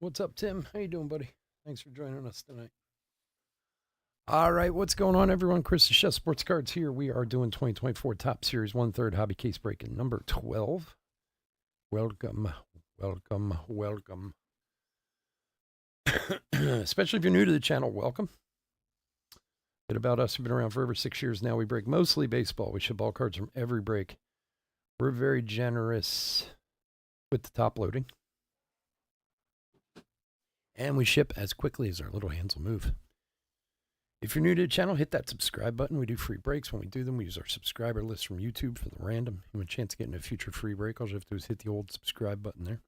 What's up, Tim? How you doing, buddy? Thanks for joining us tonight. All right, what's going on, everyone? Chris the Chef Sports Cards here. We are doing 2024 Top Series 1/3 Hobby Case Breaking number 12. Welcome, welcome, welcome. Especially if you're new to the channel, welcome. Bit about us. We've been around for over 6 years now. We break mostly baseball. We ship all cards from every break. We're very generous with the top loading. And we ship as quickly as our little hands will move. If you're new to the channel, hit that subscribe button. We do free breaks. When we do them, we use our subscriber list from YouTube for the random. You have a chance of getting a future free break. All you have to do is hit the old subscribe button there.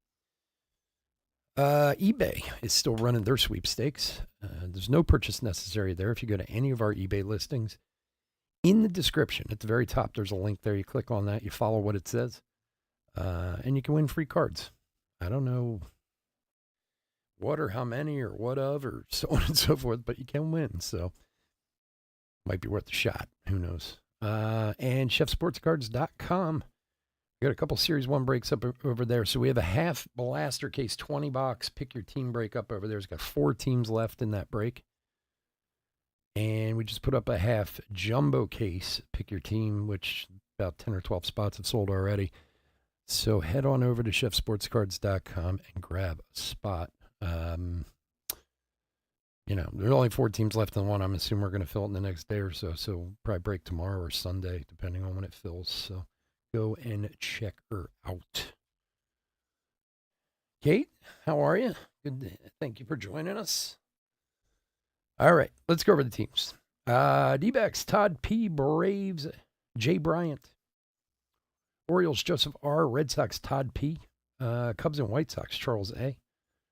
eBay is still running their sweepstakes. There's no purchase necessary there. If you go to any of our eBay listings, in the description at the very top, there's a link there. You click on that, you follow what it says, and you can win free cards. I don't know what or how many or what of or so on and so forth, but you can win. So might be worth a shot. Who knows? And chefsportscards.com. We got a couple Series 1 breaks up over there. So we have a half blaster case, 20 box, pick your team break up over there. It's got 4 teams left in that break. And we just put up a half jumbo case, pick your team, which about 10 or 12 spots have sold already. So head on over to chefsportscards.com and grab a spot. There's only 4 teams left in one. I'm assuming we're going to fill it in the next day or so. So we'll probably break tomorrow or Sunday, depending on when it fills. So go and check her out. Kate, how are you? Good. Thank you for joining us. All right, let's go over the teams. D-backs, Todd P. Braves, Jay Bryant. Orioles, Joseph R. Red Sox, Todd P. Cubs and White Sox, Charles A.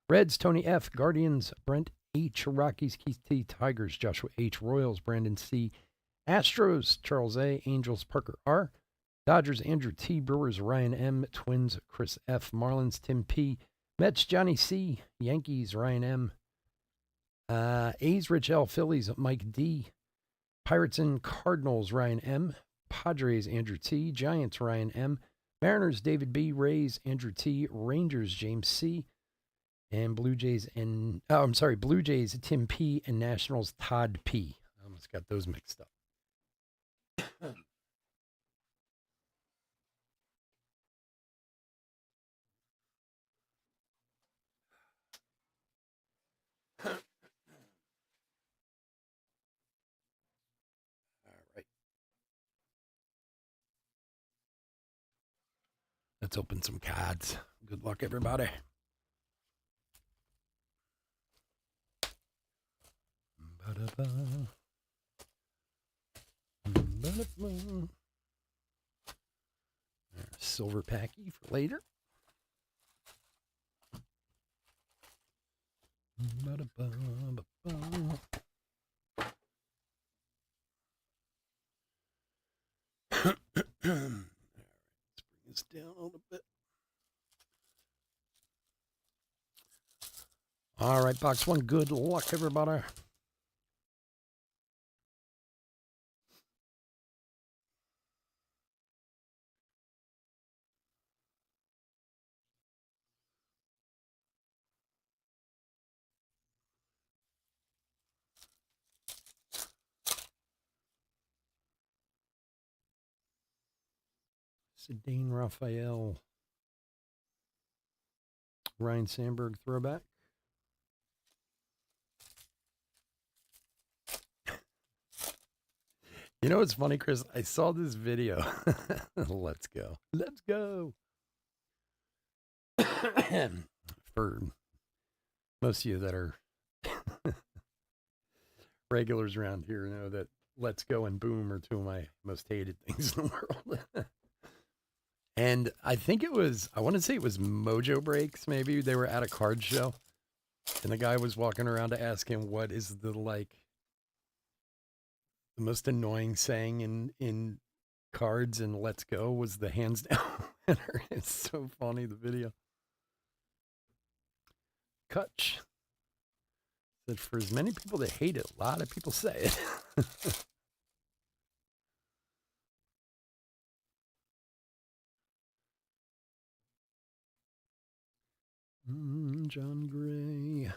Reds, Tony F. Guardians, Brent H. Rockies, Keith T. Tigers, Joshua H. Royals, Brandon C. Astros, Charles A. Angels, Parker R. Dodgers, Andrew T. Brewers, Ryan M. Twins, Chris F. Marlins, Tim P. Mets, Johnny C. Yankees, Ryan M. A's, Rich L. Phillies, Mike D. Pirates and Cardinals, Ryan M. Padres, Andrew T. Giants, Ryan M. Mariners, David B. Rays, Andrew T. Rangers, James C. And Blue Jays, Tim P. And Nationals, Todd P. I almost got those mixed up. All right. Let's open some cards. Good luck, everybody. Silver packy for later. Let's bring this down a little bit. All right, box 1. Good luck, everybody. Cedane Raphael. Ryan Sandberg throwback. You know what's funny, Chris? I saw this video. Let's go. Let's go. For most of you that are regulars around here know that Let's Go and Boom are 2 of my most hated things in the world. And I think it was, I want to say it was Mojo Breaks, maybe. They were at a card show. And the guy was walking around to ask him what is the most annoying saying in cards, and Let's Go was the hands down winner. It's so funny, the video. Kutch said for as many people that hate it, a lot of people say it. John Gray.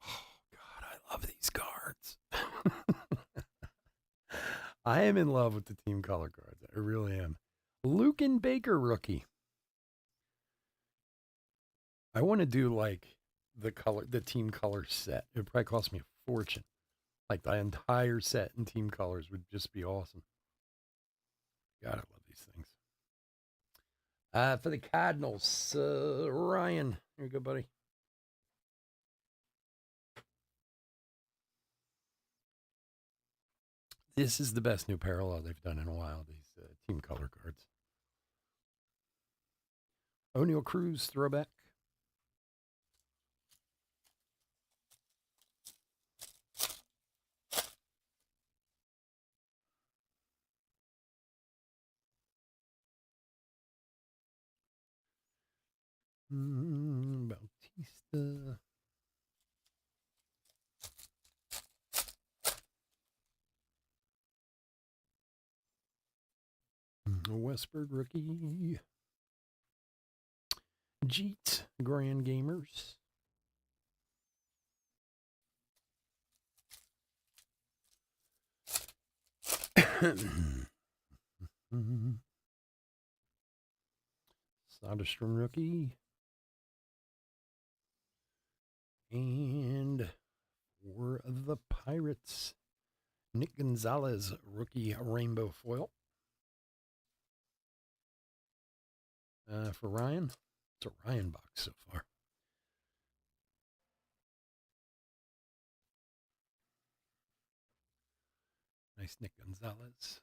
I love these cards. I am in love with the team color cards. I really am. Luken Baker rookie. I want to do like the team color set. It would probably cost me a fortune. Like the entire set in team colors would just be awesome. God, I love these things. For the Cardinals, Ryan. Here you go, buddy. This is the best new parallel they've done in a while, these team color cards. O'Neal Cruz throwback. Bautista. Westberg rookie. Jeet Grand Gamers. Soderstrom rookie. And for the Pirates, Nick Gonzalez rookie rainbow foil. For Ryan, it's a Ryan box so far. Nice Nick Gonzalez.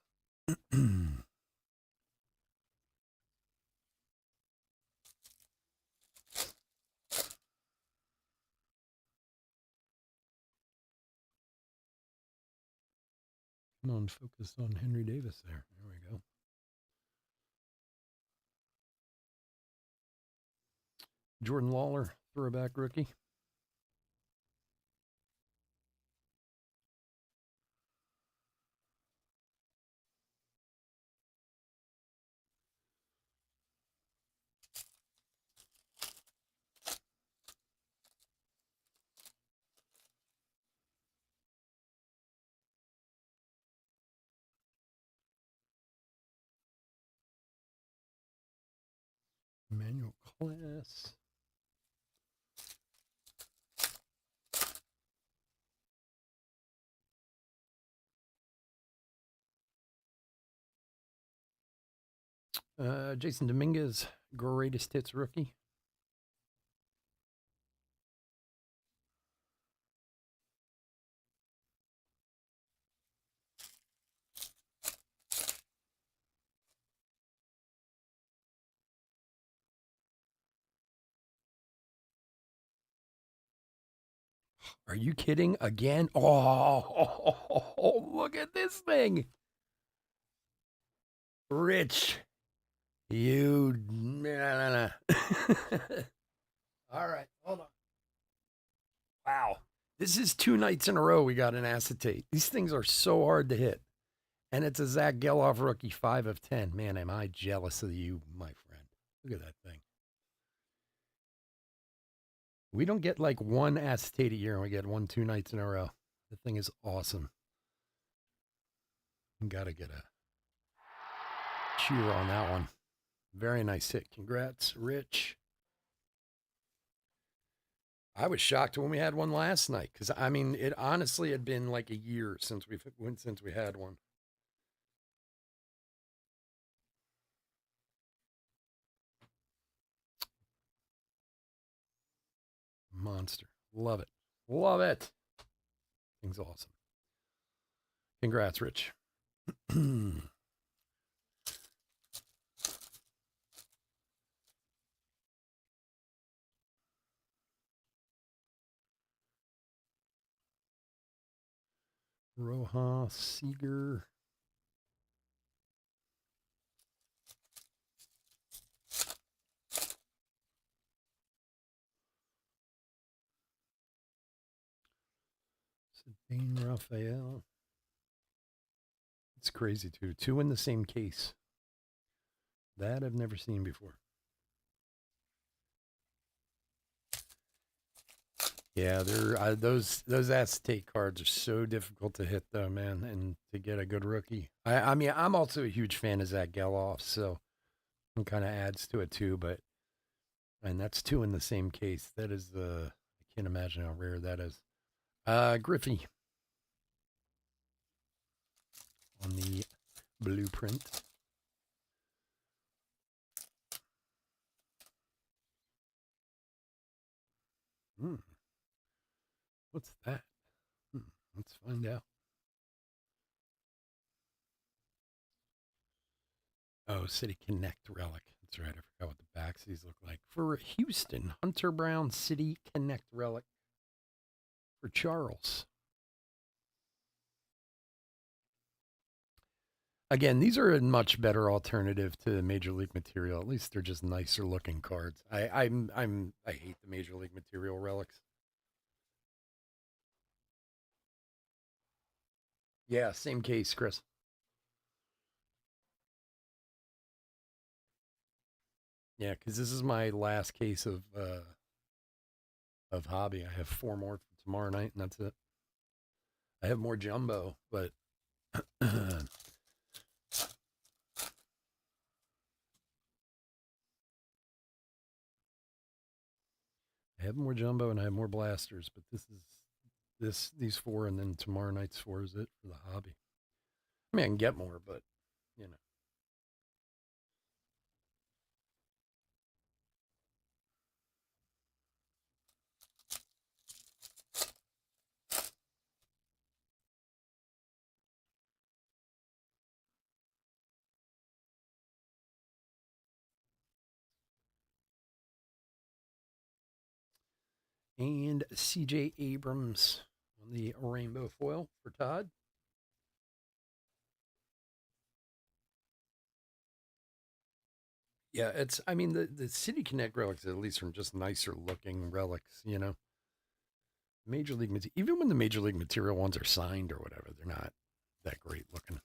Come on, focus on Henry Davis there. There we go. Jordan Lawler, throwback rookie. Emmanuel Class. Jason Dominguez, greatest hits rookie. Are you kidding again? Oh, look at this thing. Rich. You. All right, hold on. Wow. This is 2 nights in a row we got an acetate. These things are so hard to hit. And it's a Zach Geloff rookie, 5 of 10. Man, am I jealous of you, my friend. Look at that thing. We don't get like one acetate a year, and we get 1 2 nights in a row. The thing is awesome. Got to get a cheer on that one. Very nice hit. Congrats, Rich. I was shocked when we had one last night because I mean, it honestly had been like a year since we had one. Monster, love it, love it. Thing's awesome. Congrats, Rich. Rojas, Seager. Dean Raphael. It's crazy too. Two in the same case. That I've never seen before. Yeah, they're those acetate cards are so difficult to hit though, man, and to get a good rookie. I mean, I'm also a huge fan of Zach Geloff, so it kind of adds to it too. But and that's two in the same case. That is I can't imagine how rare that is. Griffey on the blueprint. Hmm. What's that? Let's find out. Oh, City Connect relic. That's right. I forgot what the backsies look like. For Houston, Hunter Brown City Connect relic for Charles. Again, these are a much better alternative to Major League material. At least they're just nicer looking cards. I hate the Major League material relics. Yeah, same case, Chris. Yeah, because this is my last case of hobby. I have four more for tomorrow night, and that's it. I have more jumbo, but I have more jumbo and I have more blasters. But these four, and then tomorrow night's four is it for the hobby. I mean, I can get more, but you know. And CJ Abrams on the rainbow foil for Todd. Yeah, I mean, the City Connect relics, at least, are just nicer looking relics, you know? Major League, even when the Major League material ones are signed or whatever, they're not that great looking.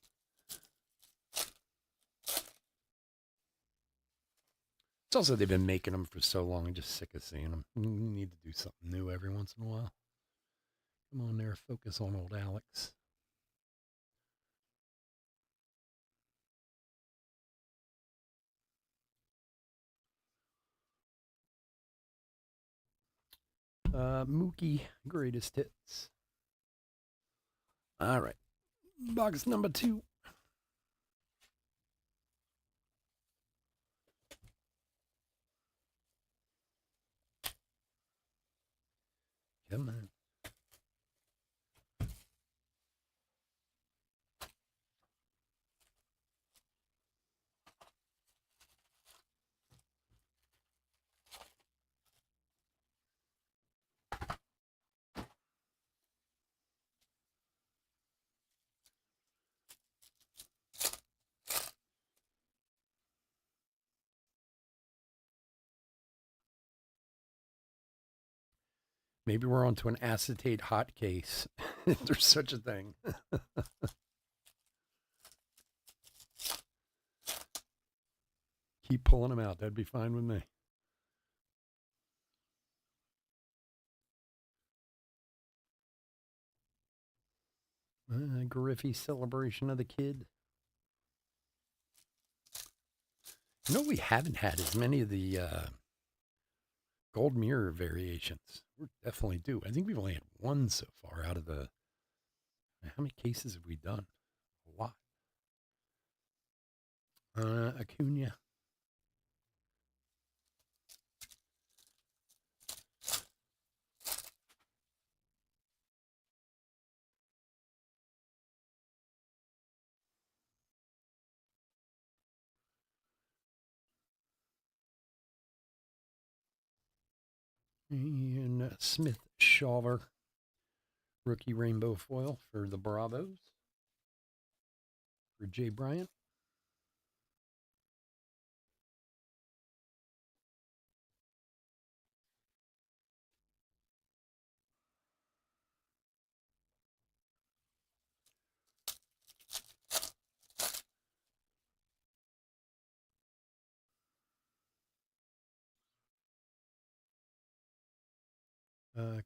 It's also they've been making them for so long. I'm just sick of seeing them. We need to do something new every once in a while. Come on there, focus on old Alex. Mookie, greatest hits. All right. Box number 2. Come on. Maybe we're onto an acetate hot case. If there's such a thing. Keep pulling them out. That'd be fine with me. Griffey celebration of the kid. You know, we haven't had as many of the gold mirror variations. We're definitely due. I think we've only had one so far out of the. How many cases have we done? A lot. Acuna. And Smith Shawver. Rookie rainbow foil for the Bravos. For Jay Bryant.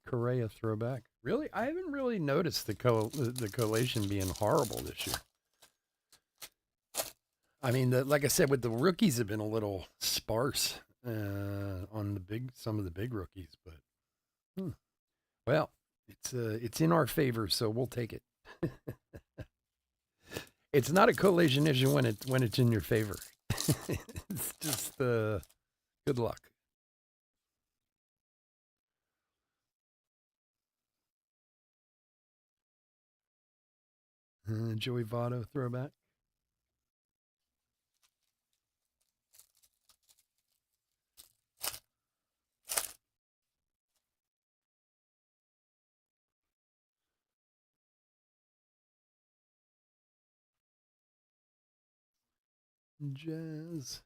Correa throwback. Really, I haven't really noticed the collation being horrible this year. I mean, like I said, with the rookies have been a little sparse on some of the big rookies, but well, it's in our favor, so we'll take it. It's not a collation issue when it's in your favor. It's just good luck. Joey Votto throwback. Jazz.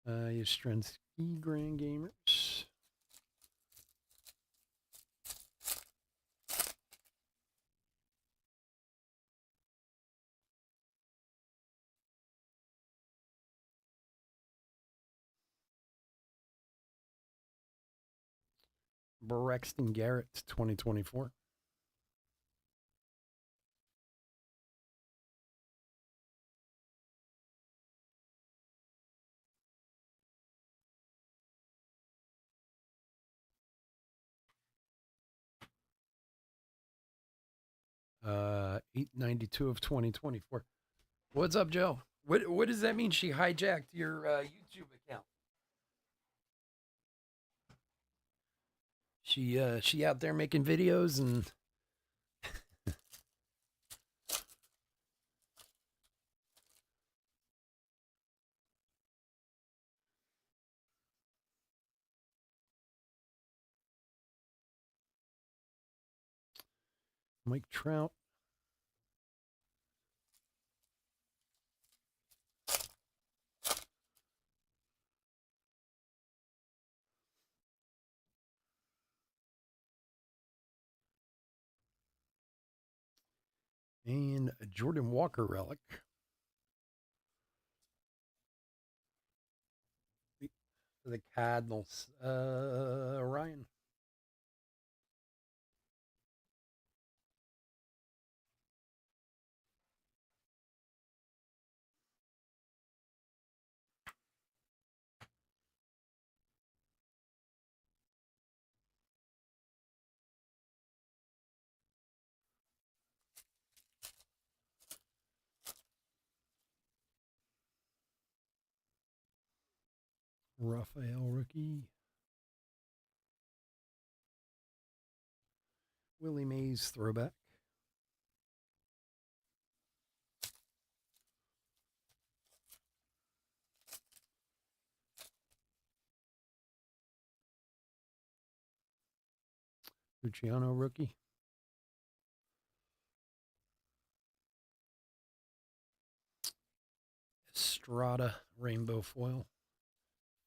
Yastrzemski Grand Gamers. Braxton Garrett 2024. Uh, 892 of 2024. What's up, Joe? What does that mean? She hijacked your YouTube account. She out there making videos and Mike Trout. And a Jordan Walker relic. The Cardinals. Ryan. Raphael rookie. Willie Mays throwback. Luciano rookie. Estrada rainbow foil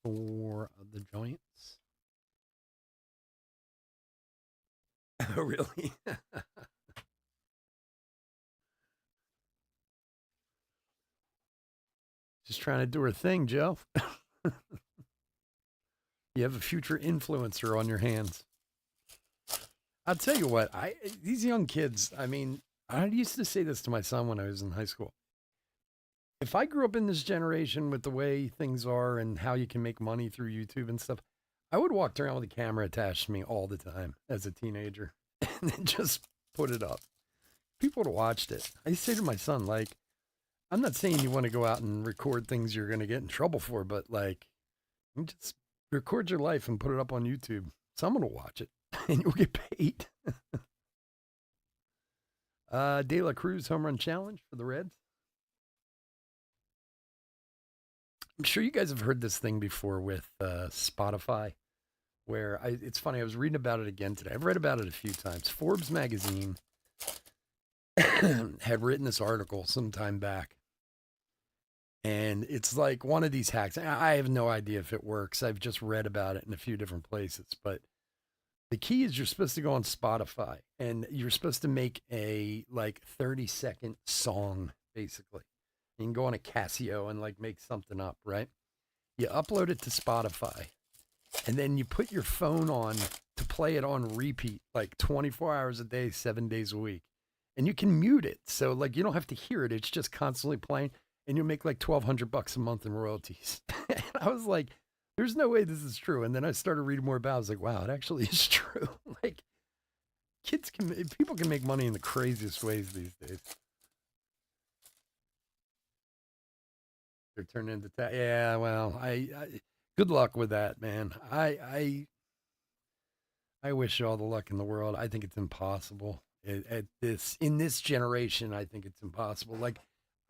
for the Giants. Oh, really? Just trying to do her thing, Joe. You have a future influencer on your hands. I'll tell you what, these young kids, I mean, I used to say this to my son when I was in high school. If I grew up in this generation with the way things are and how you can make money through YouTube and stuff, I would walk around with a camera attached to me all the time as a teenager and then just put it up. People would have watched it. I used to say to my son, like, I'm not saying you want to go out and record things you're going to get in trouble for, but like, you just record your life and put it up on YouTube. Someone will watch it and you'll get paid. De La Cruz home run challenge for the Reds. I'm sure you guys have heard this thing before with Spotify, where it's funny. I was reading about it again today. I've read about it a few times. Forbes magazine had written this article some time back, And it's like one of these hacks. I have no idea if it works. I've just read about it in a few different places. But the key is you're supposed to go on Spotify and you're supposed to make a like 30-second song, basically. You can go on a Casio and like make something up, right? You upload it to Spotify and then you put your phone on to play it on repeat, like 24 hours a day, 7 days a week. And you can mute it. So like you don't have to hear it. It's just constantly playing and you'll make like $1,200 a month in royalties. And I was like, there's no way this is true. And then I started reading more about it. I was like, wow, it actually is true. Like people can make money in the craziest ways these days. They're turned into yeah, well, I good luck with that, man. I wish you all the luck in the world. I think it's impossible at this in this generation. I think it's impossible. Like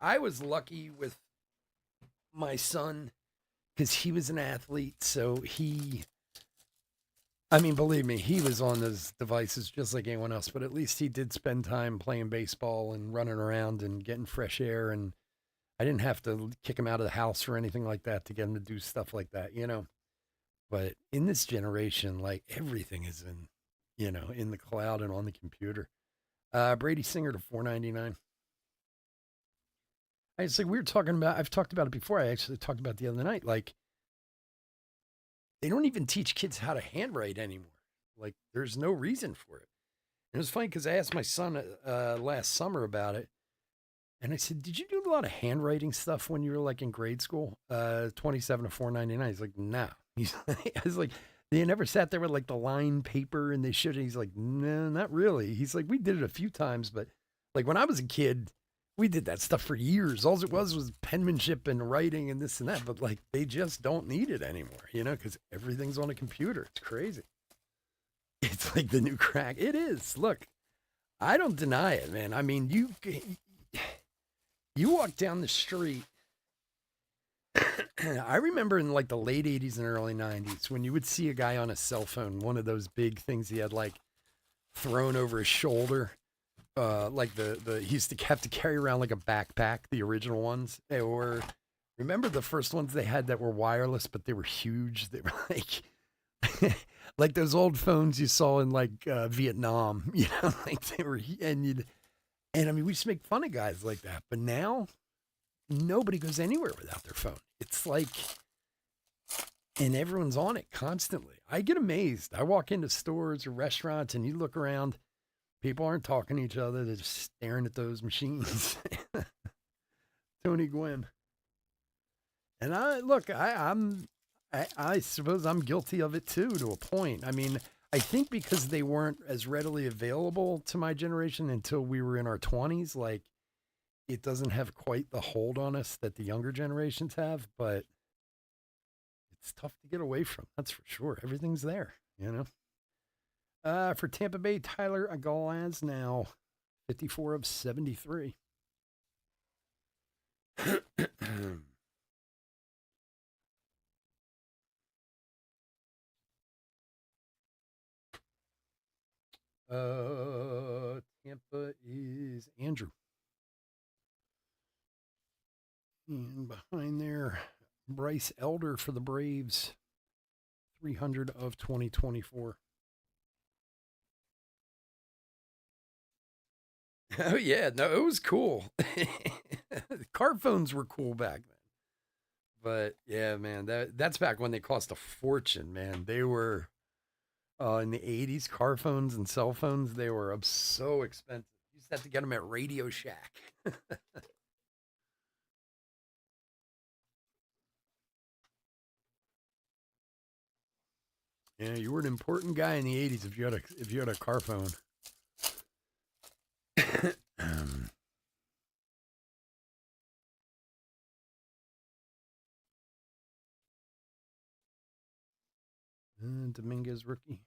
I was lucky with my son because he was an athlete, so I mean, believe me, he was on those devices just like anyone else, but at least he did spend time playing baseball and running around and getting fresh air. And I didn't have to kick him out of the house or anything like that to get him to do stuff like that, you know? But in this generation, like everything is in the cloud and on the computer. Brady Singer to 499. It's like we were talking about, I've talked about it before. I actually talked about it the other night. Like, they don't even teach kids how to handwrite anymore. Like, there's no reason for it. And it was funny because I asked my son last summer about it. And I said, did you do a lot of handwriting stuff when you were like in grade school? 27 to 499. He's like, no. I was like, they never sat there with like the line paper and they should. He's like, no, not really. He's like, we did it a few times, but like when I was a kid, we did that stuff for years. All it was penmanship and writing and this and that. But like they just don't need it anymore, because everything's on a computer. It's crazy. It's like the new crack. It is. Look, I don't deny it, man. I mean, you walk down the street. I remember in like the late 80s and early 90s when you would see a guy on a cell phone, one of those big things he had like thrown over his shoulder. Like he used to have to carry around like a backpack, the original ones. They were, remember the first ones they had that were wireless, but they were huge. They were like, like those old phones you saw in like Vietnam, like they were, and I mean, we used to make fun of guys like that, but now nobody goes anywhere without their phone. It's like, and everyone's on it constantly. I get amazed. I walk into stores or restaurants and you look around, people aren't talking to each other. They're just staring at those machines. Tony Gwynn. And I suppose I'm guilty of it too, to a point. I mean, I think because they weren't as readily available to my generation until we were in our 20s, like it doesn't have quite the hold on us that the younger generations have, but it's tough to get away from. That's for sure. Everything's there, For Tampa Bay, Tyler Glasnow, 54 of 73. Tampa is Andrew. And behind there, Bryce Elder for the Braves, 300 of 2024. Oh, yeah. No, it was cool. Car phones were cool back then. But yeah, man, that's back when they cost a fortune, man. They were in the 80s, car phones and cell phones, they were so expensive. You used to have to get them at Radio Shack. Yeah, you were an important guy in the 80s if you had a car phone. Dominguez rookie.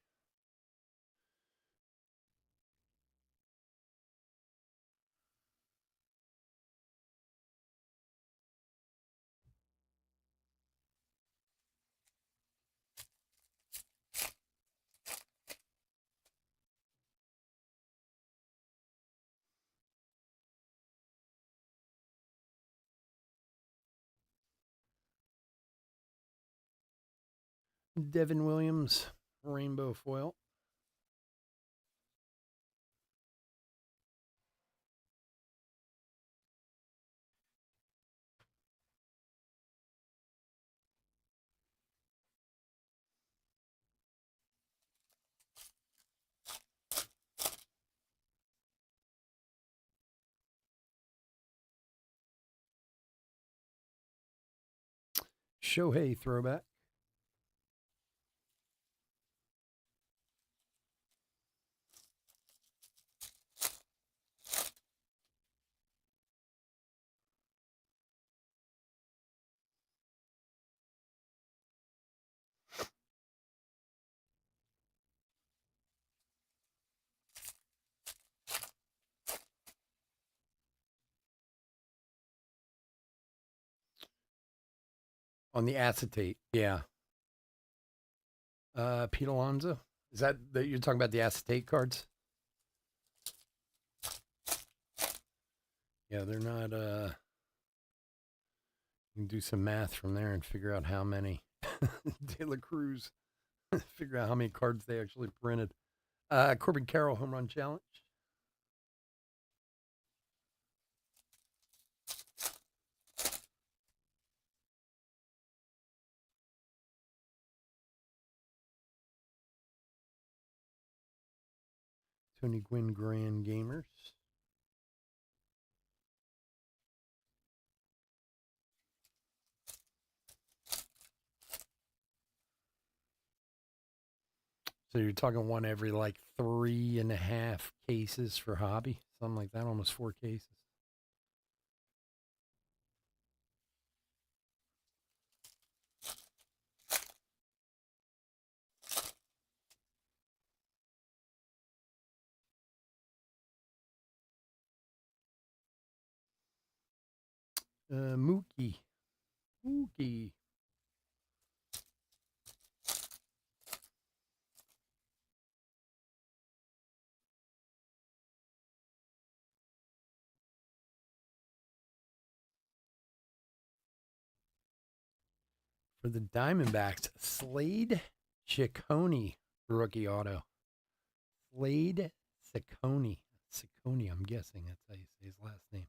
Devin Williams, rainbow foil. Shohei throwback. On the acetate, yeah. Pete Alonso. Is that you're talking about the acetate cards? Yeah, they're not. You can do some math from there and figure out how many. De La Cruz. Figure out how many cards they actually printed. Corbin Carroll home run challenge. Tony Gwynn Grand Gamers. So you're talking one every like 3.5 cases for hobby, something like that, almost 4 cases. Mookie. For the Diamondbacks, Slade Ciccone rookie auto. Slade Ciccone. Ciccone, I'm guessing that's how you say his last name.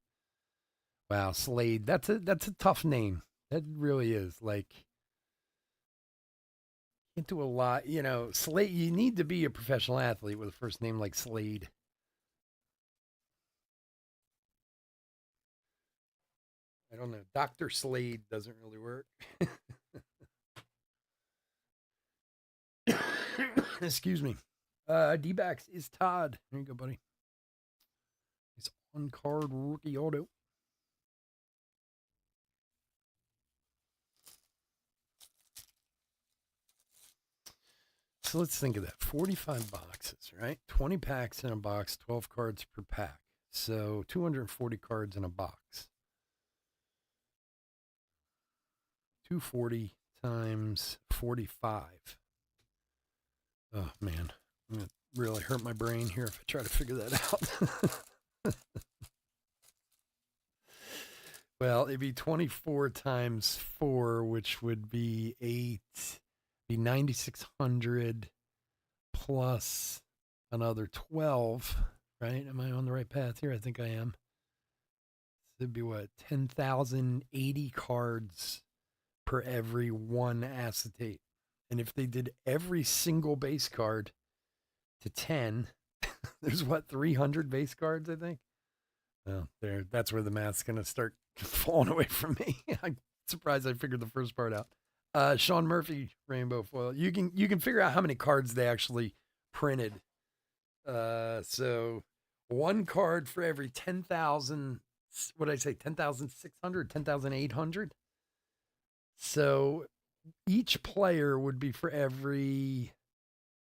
Wow, Slade. That's a tough name. That really is. Like, can't do a lot. You know, Slade. You need to be a professional athlete with a first name like Slade. I don't know. Dr. Slade doesn't really work. Excuse me. D-backs is Todd. There you go, buddy. It's on card rookie auto. So let's think of that. 45 boxes, right? 20 packs in a box, 12 cards per pack. So 240 cards in a box. 240 times 45. Oh, man. I'm going to really hurt my brain here if I try to figure that out. Well, it'd be 24 times 4, which would be 8. Be 9,600 plus another 12, right? Am I on the right path here? I think I am. So it'd be what? 10,080 cards per every one acetate. And if they did every single base card to 10, there's what, 300 base cards, I think? Well, that's where the math's going to start falling away from me. I'm surprised I figured the first part out. Sean Murphy rainbow foil. You can figure out how many cards they actually printed. So one card for every 10,000. What did I say? 10,600, 10,800. So each player would be for every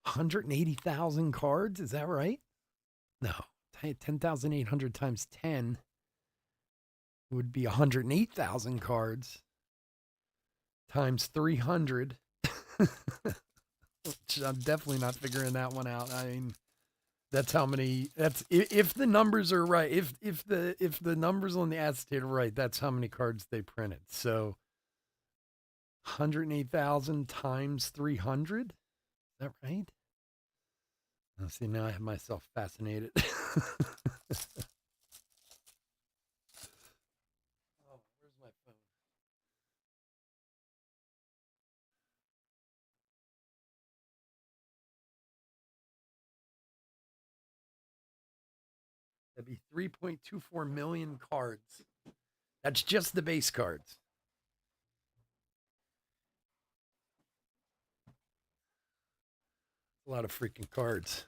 180,000 cards. Is that right? No, 10,800 times 10 would be 108,000 cards. Times 300. Which I'm definitely not figuring that one out. I mean, that's how many. That's if the numbers are right. If the numbers on the acetate are right, that's how many cards they printed. So 108,000 times 300. Is that right? Oh, see, now I have myself fascinated. Oh, where's my phone? That'd be 3.24 million cards. That's just the base cards. A lot of freaking cards.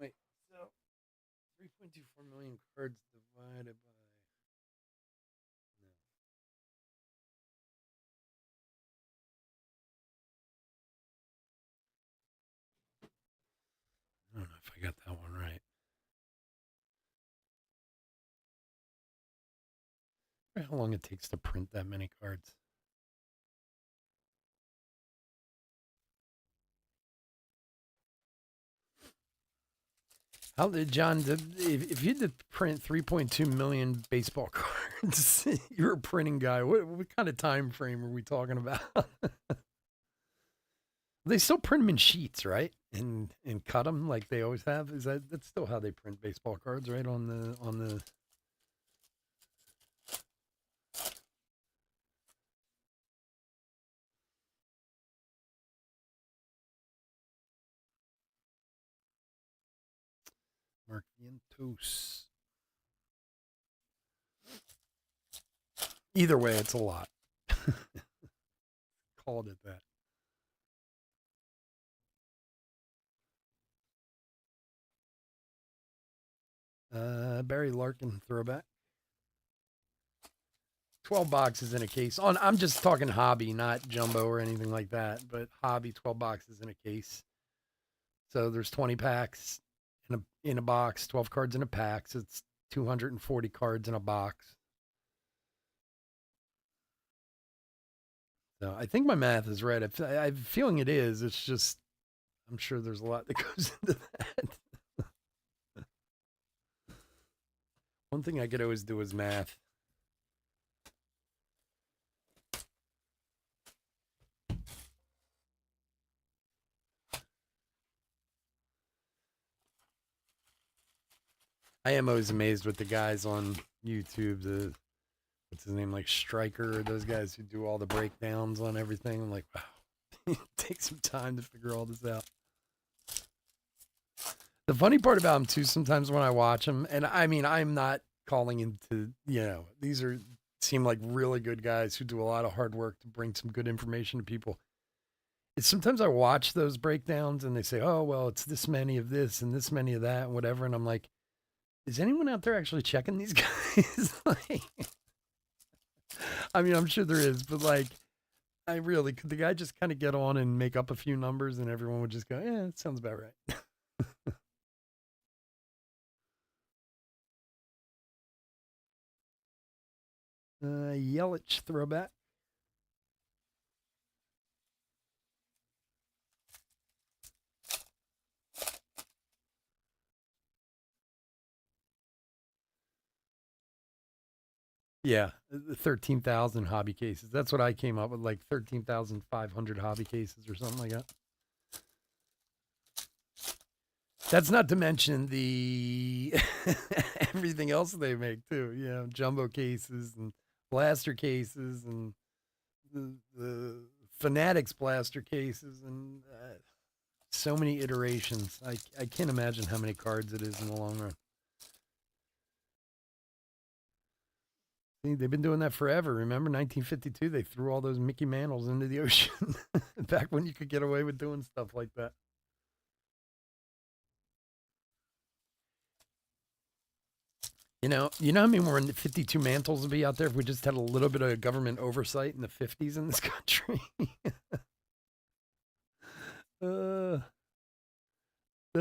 Wait, so 3.24 million cards divided by. No. I don't know if I got that one right. How long it takes to print that many cards? How did John? If you had to print 3.2 million baseball cards, you're a printing guy. What kind of time frame are we talking about? They still print them in sheets, right? And cut them like they always have. That's still how they print baseball cards, right? On the. Mark Vientos. Either way, it's a lot. Called it that. Barry Larkin throwback. 12 boxes in a case. I'm just talking hobby, not jumbo or anything like that, but hobby 12 boxes in a case. So there's 20 packs in a box, 12 cards in a pack. So it's 240 cards in a box. So I think my math is right. I have a feeling it is. It's just, I'm sure there's a lot that goes into that. One thing I could always do is math. I am always amazed with the guys on YouTube, what's his name, like Striker, those guys who do all the breakdowns on everything. I'm like, wow, it takes some time to figure all this out. The funny part about them too, sometimes when I watch them, and I mean, I'm not calling into, these seem like really good guys who do a lot of hard work to bring some good information to people. It's sometimes I watch those breakdowns and they say, oh, well, it's this many of this and this many of that and whatever. And I'm like, is anyone out there actually checking these guys? Like, I mean, I'm sure there is, but like, could the guy just kind of get on and make up a few numbers and everyone would just go, yeah, it sounds about right. Yelich throwback. Yeah, 13,000 hobby cases. That's what I came up with, like 13,500 hobby cases or something like that. That's not to mention the everything else they make too. Jumbo cases and blaster cases and the Fanatics blaster cases and so many iterations. I can't imagine how many cards it is in the long run. See, they've been doing that forever. Remember 1952? They threw all those Mickey Mantles into the ocean back when you could get away with doing stuff like that. You know how many more 52 mantles would be out there if we just had a little bit of government oversight in the 50s in this country? That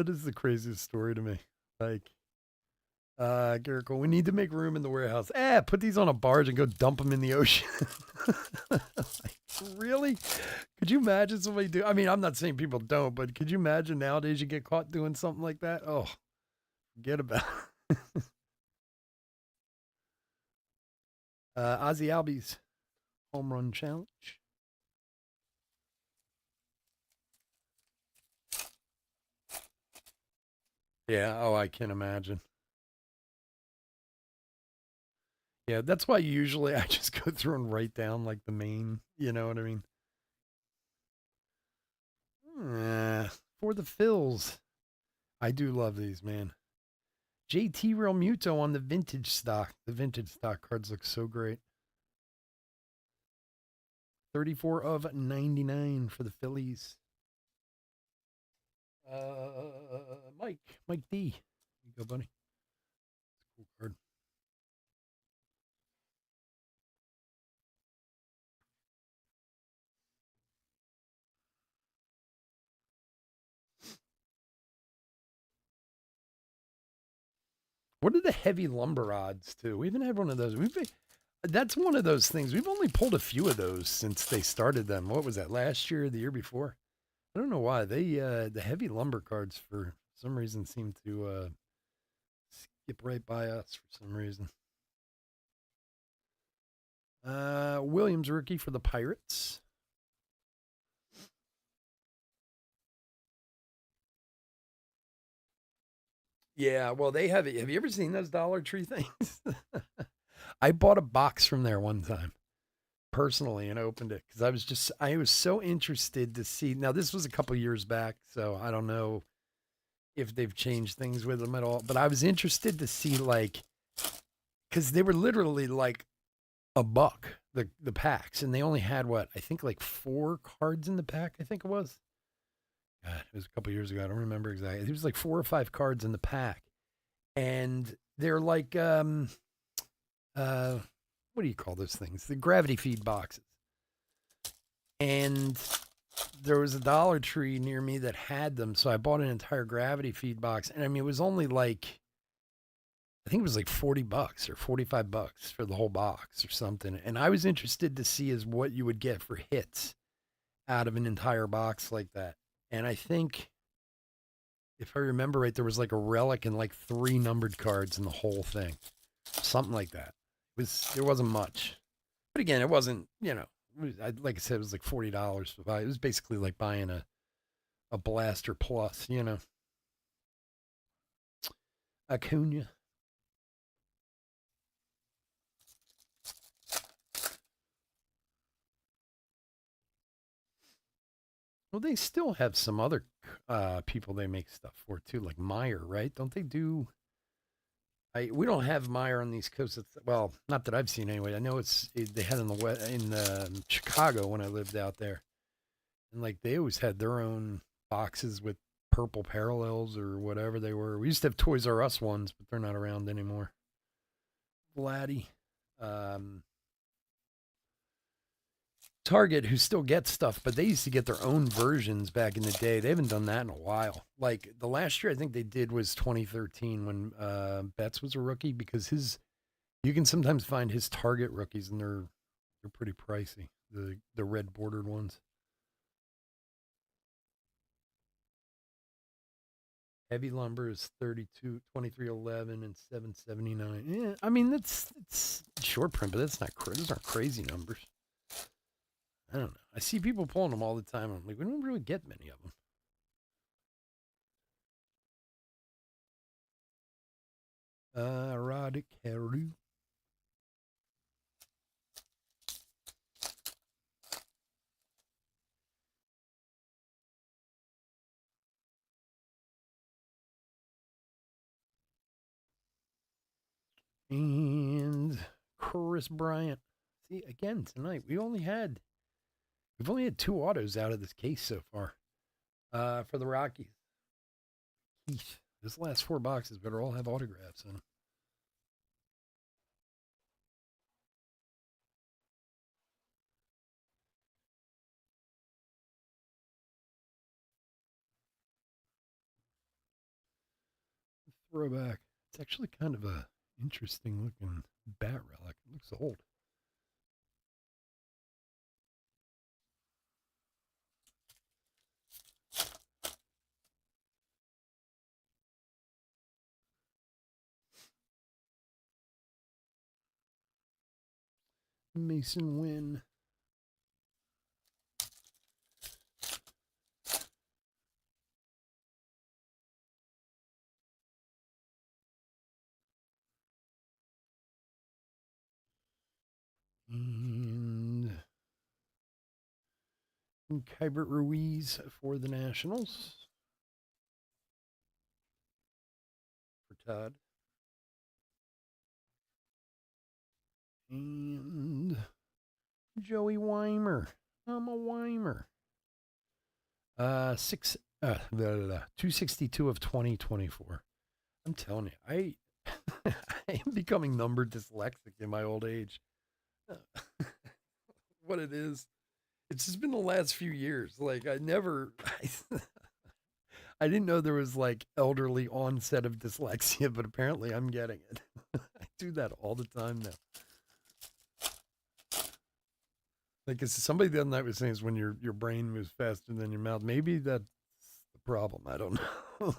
is the craziest story to me. Like, Garrick, we need to make room in the warehouse. Put these on a barge and go dump them in the ocean. Like, really? Could you imagine somebody do? I mean, I'm not saying people don't, but could you imagine nowadays you get caught doing something like that? Oh, forget about it. Ozzy Albies home run challenge. Yeah. Oh, I can imagine. Yeah, that's why usually I just go through and write down like the main. You know what I mean? For the fills. I do love these, man. JT Real Muto on the vintage stock. The vintage stock cards look so great. 34 of 99 for the Phillies. Mike D. Here you go, buddy. Cool card. What are the heavy lumber odds too? We haven't had one of those. That's one of those things. We've only pulled a few of those since they started them. What was that, last year or the year before? I don't know why. The heavy lumber cards for some reason seem to skip right by us for some reason. Williams rookie for the Pirates. Yeah, well, they have it. Have you ever seen those Dollar Tree things? I bought a box from there one time personally and opened it because I was so interested to see. Now, this was a couple years back, so I don't know if they've changed things with them at all, but I was interested to see, like, because they were literally like a buck, the packs, and they only had what, I think like 4 cards in the pack, I think it was. God, it was a couple years ago. I don't remember exactly. It was like 4 or 5 cards in the pack. And they're like what do you call those things? The gravity feed boxes. And there was a Dollar Tree near me that had them, so I bought an entire gravity feed box. And I mean, it was only like, I think it was like $40 or $45 for the whole box or something. And I was interested to see is what you would get for hits out of an entire box like that. And I think, if I remember right, there was like a relic and like 3 numbered cards in the whole thing, something like that. There wasn't much, but again, it wasn't, like I said, it was like $40 to buy. It was basically like buying a Blaster Plus, Acuna. Well, they still have some other people they make stuff for too, like Meyer, right? Don't they do? We don't have Meyer on the East Coast. Well, not that I've seen anyway. I know they had in Chicago when I lived out there, and like they always had their own boxes with purple parallels or whatever they were. We used to have Toys R Us ones, but they're not around anymore. Vladdy. Um, Target, who still gets stuff, but they used to get their own versions back in the day. They haven't done that in a while. Like the last year I think they did was 2013 when Betts was a rookie, because you can sometimes find his Target rookies and they're pretty pricey. The red bordered ones. Heavy lumber is 32, 2311 and 779. Yeah, I mean it's short print, but those aren't crazy numbers. I don't know. I see people pulling them all the time. I'm like, we don't really get many of them. Rod Carew. And Chris Bryant. See, again tonight we've only had 2 autos out of this case so far. For the Rockies. Eesh, this last 4 boxes better all have autographs in them. Throwback. It's actually kind of a interesting looking bat relic. It looks old. Mason Wynn. And Keibert Ruiz for the Nationals. For Todd. And Joey Weimer. I'm a Weimer. 262 of 2024. I'm telling you, I am becoming number dyslexic in my old age. What it is, it's just been the last few years. Like I didn't know there was like elderly onset of dyslexia, but apparently I'm getting it. I do that all the time now. Like somebody the other night was saying is when your brain moves faster than your mouth. Maybe that's the problem. I don't know.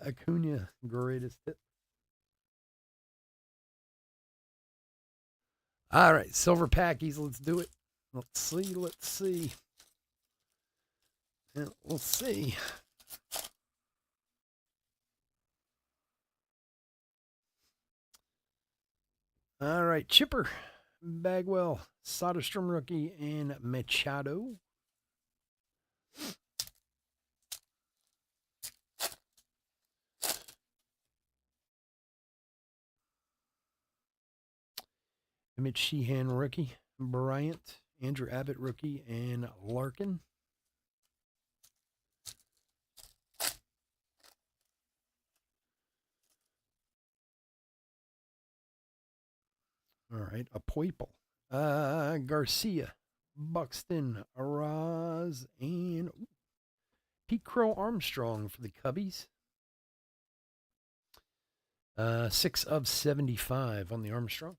Acuna, greatest hit. All right, silver packies. Let's do it. Let's see. Yeah, we'll see. All right, Chipper, Bagwell, Soderstrom rookie, and Machado. Mitch Sheehan rookie, Bryant, Andrew Abbott rookie, and Larkin. All right, a Poiple, Garcia, Buxton, Araz, and Pete Crow Armstrong for the Cubbies. 6 of 75 on the Armstrong.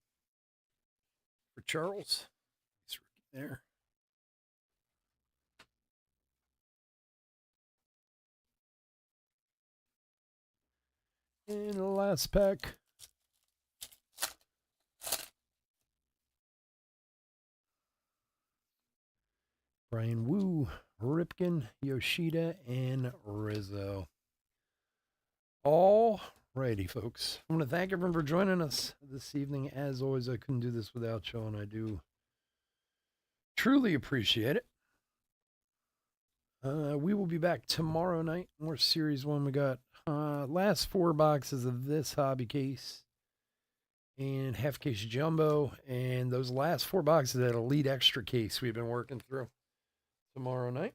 For Charles, he's there. And the last pack. Brian Wu, Ripken, Yoshida, and Rizzo. All righty, folks. I want to thank everyone for joining us this evening. As always, I couldn't do this without you, and I do truly appreciate it. We will be back tomorrow night. More Series 1. We got last 4 boxes of this hobby case and half case jumbo, and those last 4 boxes that Elite Extra case we've been working through tomorrow night.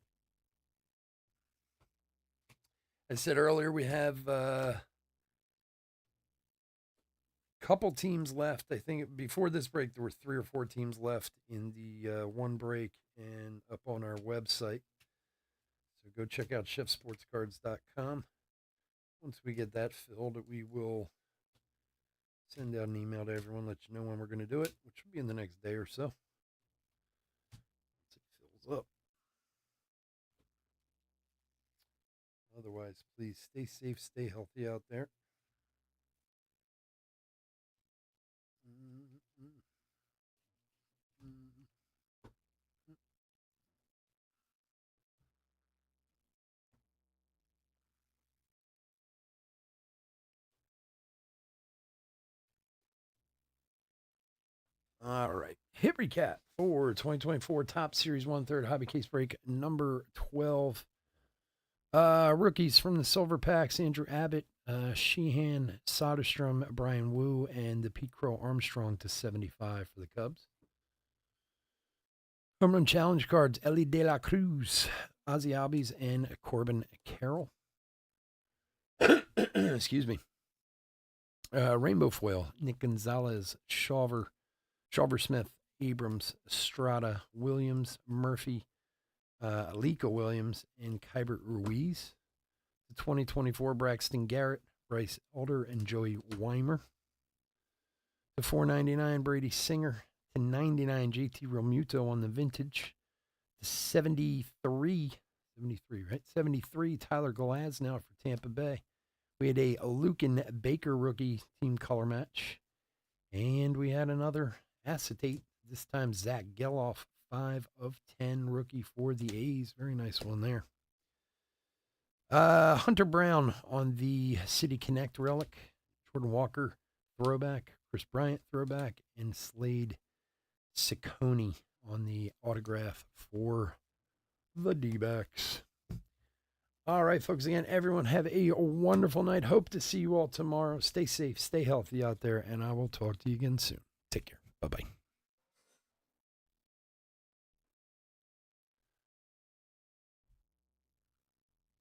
I said earlier we have a couple teams left. I think before this break there were 3 or 4 teams left in the one break and up on our website. So go check out chefsportscards.com. Once we get that filled, we will send out an email to everyone, let you know when we're going to do it, which will be in the next day or so. Once it fills up. Otherwise, please stay safe, stay healthy out there. All right. Hit recap for 2024 Top Series 1/3 Hobby Case Break number 12. Rookies from the Silver Packs, Andrew Abbott, Sheehan, Soderstrom, Brian Wu, and the Pete Crow Armstrong to 75 for the Cubs. Home Run Challenge cards, Ellie De La Cruz, Ozzy Albies, and Corbin Carroll. Excuse me. Rainbow Foil, Nick Gonzalez, Shawver Smith, Abrams, Estrada, Williams, Murphy, Alika Williams, and Keibert Ruiz. The 2024 Braxton Garrett, Bryce Elder, and Joey Weimer. The 499 Brady Singer. To 99 JT Realmuto on the vintage. The 73, right? 73 Tyler Glasnow for Tampa Bay. We had a Lucan Baker rookie team color match. And we had another acetate, this time Zach Geloff, 5 of 10 rookie for the A's. Very nice one there. Hunter Brown on the City Connect relic. Jordan Walker throwback. Chris Bryant throwback. And Slade Ciccone on the autograph for the D-backs. All right, folks, again, everyone have a wonderful night. Hope to see you all tomorrow. Stay safe, stay healthy out there, and I will talk to you again soon. Take care. Bye-bye.